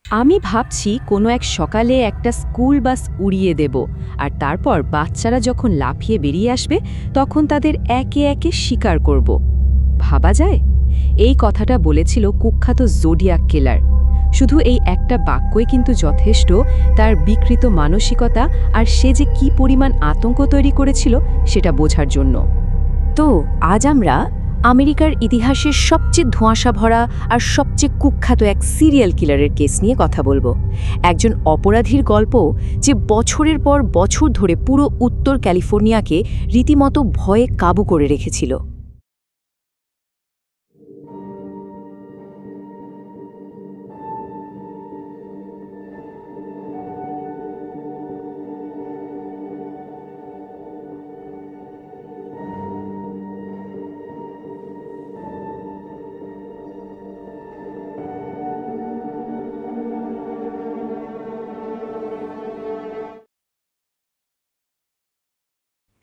আমি ভাবছি কোনো এক সকালে একটা স্কুল বাস উড়িয়ে দেব, আর তারপর বাচ্চারা যখন লাফিয়ে বেরিয়ে আসবে তখন তাদের একে একে শিকার করব। ভাবা যায়? এই কথাটা বলেছিল কুখ্যাত জোডিয়াক কিলার। শুধু এই একটা বাক্যই কিন্তু যথেষ্ট তার বিকৃত মানসিকতা আর সে যে কী পরিমাণ আতঙ্ক তৈরি করেছিল সেটা বোঝার জন্য। তো আজ আমরা আমেরিকার ইতিহাসের সবচেয়ে ধোঁয়াশা ভরা আর সবচেয়ে কুখ্যাত এক সিরিয়াল কিলারের কেস নিয়ে কথা বলবো। একজন অপরাধীর গল্প যে বছরের পর বছর ধরে পুরো উত্তর ক্যালিফোর্নিয়াকে রীতিমতো ভয়ে কাবু করে রেখেছিল।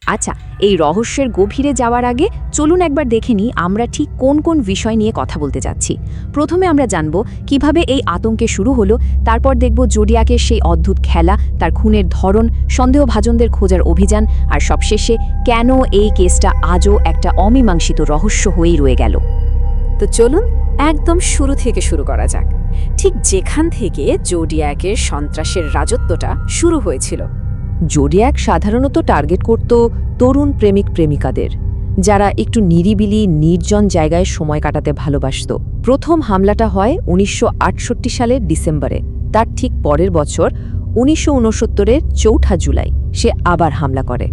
আচ্ছা, এই রহস্যের গভীরে যাওয়ার আগে চলুন একবার দেখে নিই আমরা ঠিক কোন কোন বিষয় নিয়ে কথা বলতে যাচ্ছি। প্রথমে আমরা জানব কিভাবে এই আতঙ্কে শুরু হলো, তারপর দেখব জোডিয়াকের সেই অদ্ভুত খেলা, তার খুনের ধরন, সন্দেহভাজনদের খোঁজার অভিযান, আর সবশেষে কেন এই কেসটা আজও একটা অমীমাংসিত রহস্য হয়েই রয়ে গেল। তো চলুন একদম শুরু থেকে শুরু করা যাক, ঠিক যেখান থেকে জোডিয়াকের সন্ত্রাসের রাজত্বটা শুরু হয়েছিল। জোডিয়াক সাধারণত টার্গেট করত তরুণ প্রেমিক প্রেমিকাদের, যারা একটু নিরিবিলি নির্জন জায়গায় সময় কাটাতে ভালোবাসত। প্রথম হামলাটা হয় ১৯৬৮ সালের ডিসেম্বরে। তার ঠিক পরের বছর ১৯৬৯-এর ৪ জুলাই সে আবার হামলা করে।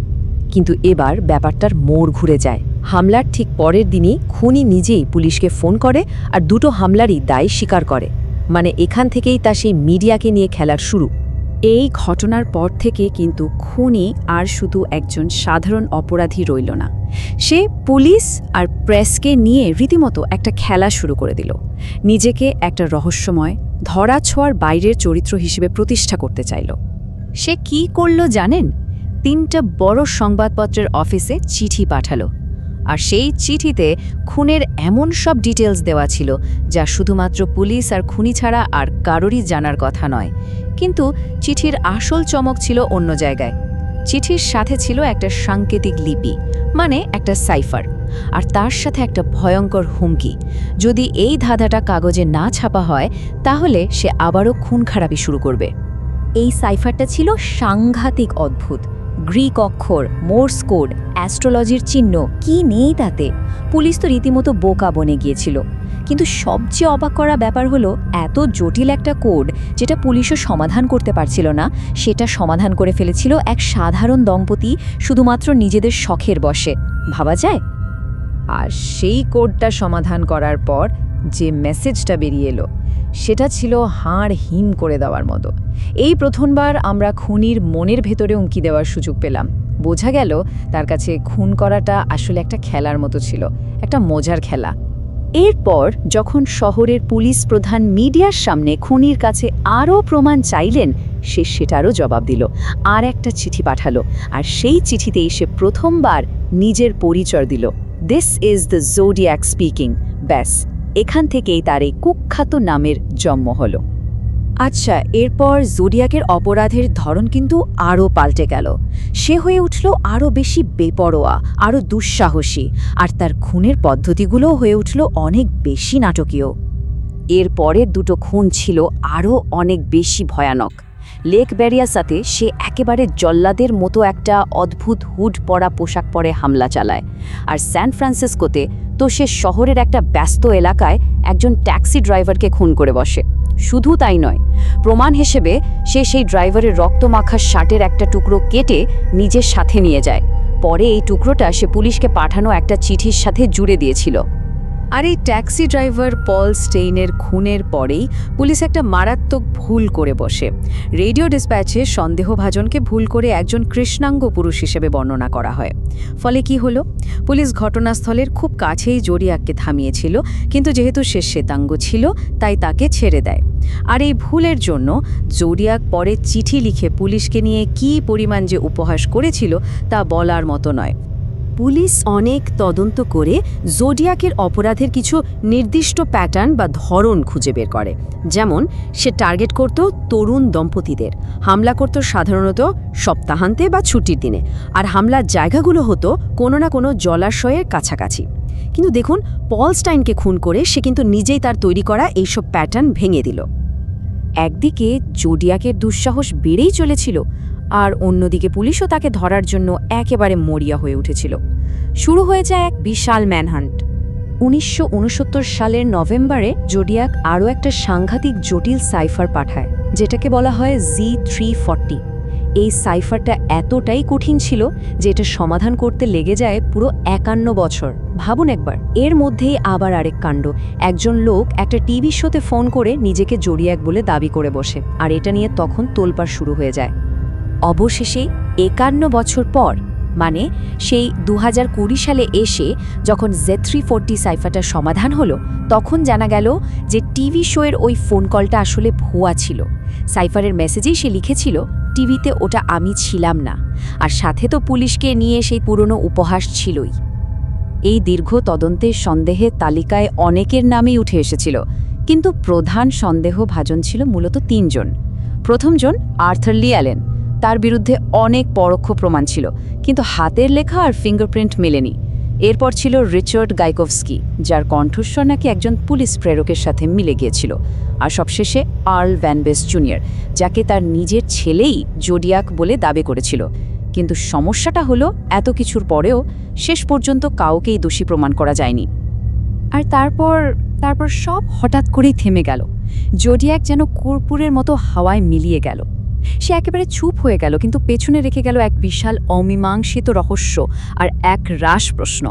কিন্তু এবার ব্যাপারটার মোড় ঘুরে যায়। হামলার ঠিক পরের দিনই খুনি নিজেই পুলিশকে ফোন করে আর দুটো হামলারই দায় স্বীকার করে। মানে এখান থেকেই তা সেই মিডিয়াকে নিয়ে খেলার শুরু। এই ঘটনার পর থেকে কিন্তু খুনি আর শুধু একজন সাধারণ অপরাধী রইল না, সে পুলিশ আর প্রেসকে নিয়ে রীতিমতো একটা খেলা শুরু করে দিল। নিজেকে একটা রহস্যময়, ধরাছোঁয়ার বাইরের চরিত্র হিসেবে প্রতিষ্ঠা করতে চাইল। সে কি করল জানেন? ৩টা বড় সংবাদপত্রের অফিসে চিঠি পাঠালো, আর সেই চিঠিতে খুনের এমন সব ডিটেলস দেওয়া ছিল যা শুধুমাত্র পুলিশ আর খুনি ছাড়া আর কারোরই জানার কথা নয়। কিন্তু চিঠির আসল চমক ছিল অন্য জায়গায়। চিঠির সাথে ছিল একটা সাংকেতিক লিপি, মানে একটা সাইফার, আর তার সাথে একটা ভয়ঙ্কর হুমকি। যদি এই ধাঁধাটা কাগজে না ছাপা হয় তাহলে সে আবারও খুন খারাপি শুরু করবে। এই সাইফারটা ছিল সাংঘাতিক অদ্ভুত। গ্রিক অক্ষর, মোর্স কোড, অ্যাস্ট্রোলজির চিহ্ন, কি নেই তাতে। পুলিশ তো রীতিমতো বোকা বনে গিয়েছিল। কিন্তু সবচেয়ে অবাক করা ব্যাপার হলো, এত জটিল একটা কোড যেটা পুলিশও সমাধান করতে পারছিল না, সেটা সমাধান করে ফেলেছিল এক সাধারণ দম্পতি শুধুমাত্র নিজেদের শখের বশে। ভাবা যায়? আর সেই কোডটা সমাধান করার পর যে মেসেজটা বেরিয়ে এলো সেটা ছিল হাড় হিম করে দেওয়ার মতো। এই প্রথমবার আমরা খুনির মনের ভেতরে উঁকি দেওয়ার সুযোগ পেলাম। বোঝা গেল তার কাছে খুন করাটা আসলে একটা খেলার মতো ছিল, একটা মজার খেলা। এরপর যখন শহরের পুলিশ প্রধান মিডিয়ার সামনে খুনির কাছে আরও প্রমাণ চাইলেন, সে সেটারও জবাব দিল, আর একটা চিঠি পাঠালো। আর সেই চিঠিতেই সে প্রথমবার নিজের পরিচয় দিল, this is the zodiac speaking. ব্যাস, এখান থেকেই তার এই কুখ্যাত নামের জন্ম হলো। আচ্ছা, এরপর জোডিয়াকের অপরাধের ধরন কিন্তু আরও পাল্টে গেল। সে হয়ে উঠল আরও বেশি বেপরোয়া, আরও দুঃসাহসী, আর তার খুনের পদ্ধতিগুলোও হয়ে উঠল অনেক বেশি নাটকীয়। এর পরের দুটো খুন ছিল আরও অনেক বেশি ভয়ানক। লেক ব্যারিয়াসাতে সে একেবারে জল্লাদের মতো একটা অদ্ভুত হুড পরা পোশাক পরে হামলা চালায়, আর স্যান ফ্রান্সিসকোতে তো সে শহরের একটা ব্যস্ত এলাকায় একজন ট্যাক্সি ড্রাইভারকে খুন করে বসে। শুধু তাই নয়, প্রমাণ হিসেবে সে সেই ড্রাইভারের রক্তমাখা শার্টের একটা টুকরো কেটে নিজের সাথে নিয়ে যায়। পরে এই টুকরোটা সে পুলিশকে পাঠানো একটা চিঠির সাথে জুড়ে দিয়েছিল। আর এই ট্যাক্সি ড্রাইভার পল স্টেইনের খুনের পরেই পুলিশ একটা মারাত্মক ভুল করে বসে। রেডিও ডিসপ্যাচে সন্দেহভাজনকে ভুল করে একজন কৃষ্ণাঙ্গ পুরুষ হিসেবে বর্ণনা করা হয়। ফলে কি হলো? পুলিশ ঘটনাস্থলের খুব কাছেই জোডিয়াককে থামিয়েছিল, কিন্তু যেহেতু সে শ্বেতাঙ্গ ছিল তাই তাকে ছেড়ে দেয়। আর এই ভুলের জন্য জোডিয়াক পরে চিঠি লিখে পুলিশকে নিয়ে কী পরিমাণ যে উপহাস করেছিল তা বলার মতো নয়। পুলিশ অনেক তদন্ত করে জোডিয়াকের অপরাধের কিছু নির্দিষ্ট প্যাটার্ন বা ধরন খুঁজে বের করে। যেমন সে টার্গেট করত তরুণ দম্পতিদের, হামলা করত সাধারণত সপ্তাহান্তে বা ছুটির দিনে, আর হামলার জায়গাগুলো হতো কোনো না কোনো জলাশয়ের কাছাকাছি। কিন্তু দেখুন, পল স্টাইনকে খুন করে সে কিন্তু নিজেই তার তৈরি করা এইসব প্যাটার্ন ভেঙে দিল। একদিকে জোডিয়াকের দুঃসাহস বেড়েই চলেছিল, আর অন্যদিকে পুলিশও তাকে ধরার জন্য একেবারে মরিয়া হয়ে উঠেছিল। শুরু হয়ে যায় এক বিশাল ম্যানহান্ট। 1969 সালের নভেম্বরে জোডিয়াক আরও একটা সাংঘাতিক জটিল সাইফার পাঠায়, যেটাকে বলা হয় Z340। এই সাইফারটা এতটাই কঠিন ছিল যে এটা সমাধান করতে লেগে যায় পুরো 51 বছর। ভাবুন একবার, এর মধ্যেই আবার আরেক কাণ্ড। একজন লোক একটা টিভি শোতে ফোন করে নিজেকে জোডিয়াক বলে দাবি করে বসে, আর এটা নিয়ে তখন তোলপাড় শুরু হয়ে যায়। অবশেষে 51 বছর পর, মানে সেই 2020 সালে এসে যখন Z340 সাইফারটা সমাধান হলো, তখন জানা গেল যে টিভি শোয়ের ওই ফোন কলটা আসলে ভুয়া ছিল। সাইফারের মেসেজেই সে লিখেছিল, টিভিতে ওটা আমি ছিলাম না। আর সাথে তো পুলিশকে নিয়ে সেই পুরনো উপহাস ছিলই। এই দীর্ঘ তদন্তের সন্দেহের তালিকায় অনেকের নামেই উঠে এসেছিল, কিন্তু প্রধান সন্দেহভাজন ছিল মূলত 3 জন। প্রথমজন আর্থার লি অ্যালেন। তার বিরুদ্ধে অনেক পরোক্ষ প্রমাণ ছিল, কিন্তু হাতের লেখা আর ফিঙ্গারপ্রিন্ট মেলেনি। এরপর ছিল রিচার্ড গাইকোভস্কি, যার কণ্ঠস্বর নাকি একজন পুলিশ প্রেরকের সাথে মিলে গিয়েছিল। আর সবশেষে আর্ল ভ্যান বেস জুনিয়র, যাকে তার নিজের ছেলেই জোডিয়াক বলে দাবি করেছিল। কিন্তু সমস্যাটা হলো, এত কিছুর পরেও শেষ পর্যন্ত কাউকেই দোষী প্রমাণ করা যায়নি। আর তারপর সব হঠাৎ করেই থেমে গেল। জোডিয়াক যেন কর্পূরের মতো হাওয়ায় মিলিয়ে গেল। সে একেবারে চুপ হয়ে গেল, কিন্তু পেছনে রেখে গেল এক বিশাল অমীমাংসিত রহস্য আর এক রাস প্রশ্ন।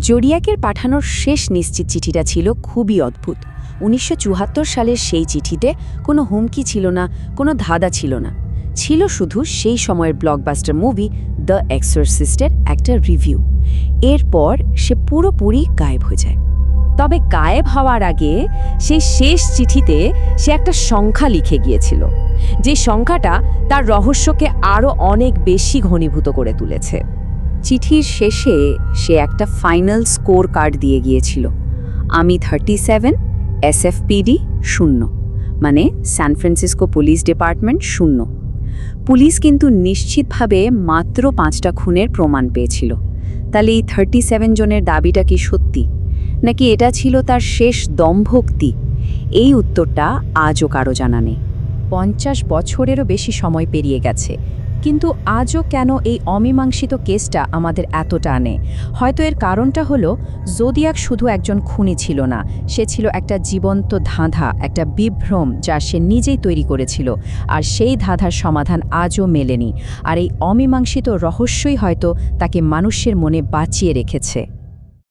জোডিয়াকের পাঠানোর শেষ নিশ্চিত চিঠিটা ছিল খুবই অদ্ভুত। 1974 সালের সেই চিঠিতে কোনো হুমকি ছিল না, কোনো ধাঁধা ছিল না। ছিল শুধু সেই সময়ের ব্লকবাস্টার মুভি দ্য এক্সরসিস্টের একটা রিভিউ। এরপর সে পুরোপুরি গায়েব হয়ে যায়। তবে গায়েব হওয়ার আগে সেই শেষ চিঠিতে সে একটা সংখ্যা লিখে গিয়েছিল, যে সংখ্যাটা তার রহস্যকে আরও অনেক বেশি ঘনীভূত করে তুলেছে। চিঠির শেষে সে একটা ফাইনাল স্কোর কার্ড দিয়ে গিয়েছিল। আমি 37, SFPD 0, মানে San Francisco police department 0। Police কিন্তু নিশ্চিতভাবে মাত্র 5টা খুনের প্রমাণ পেয়েছিল। তাহলে এই 37 জনের দাবিটা কি সত্যি, নাকি এটা ছিল তার শেষ দম্ভক্তি? এই উত্তরটা আজও কারো জানা নেই। 50 বছরেরও বেশি সময় পেরিয়ে গেছে, কিন্তু আজও কেন এই অমীমাংসিত কেসটা আমাদের এত টানে? হয়তো এর কারণটা হলো, জোডিয়াক শুধু একজন খুনি ছিল না, সে ছিল একটা জীবন্ত ধাঁধা, একটা বিভ্রম যা সে নিজেই তৈরি করেছিল। আর সেই ধাঁধার সমাধান আজও মেলেনি। আর এই অমীমাংসিত রহস্যই হয়তো তাকে মানুষের মনে বাঁচিয়ে রেখেছে।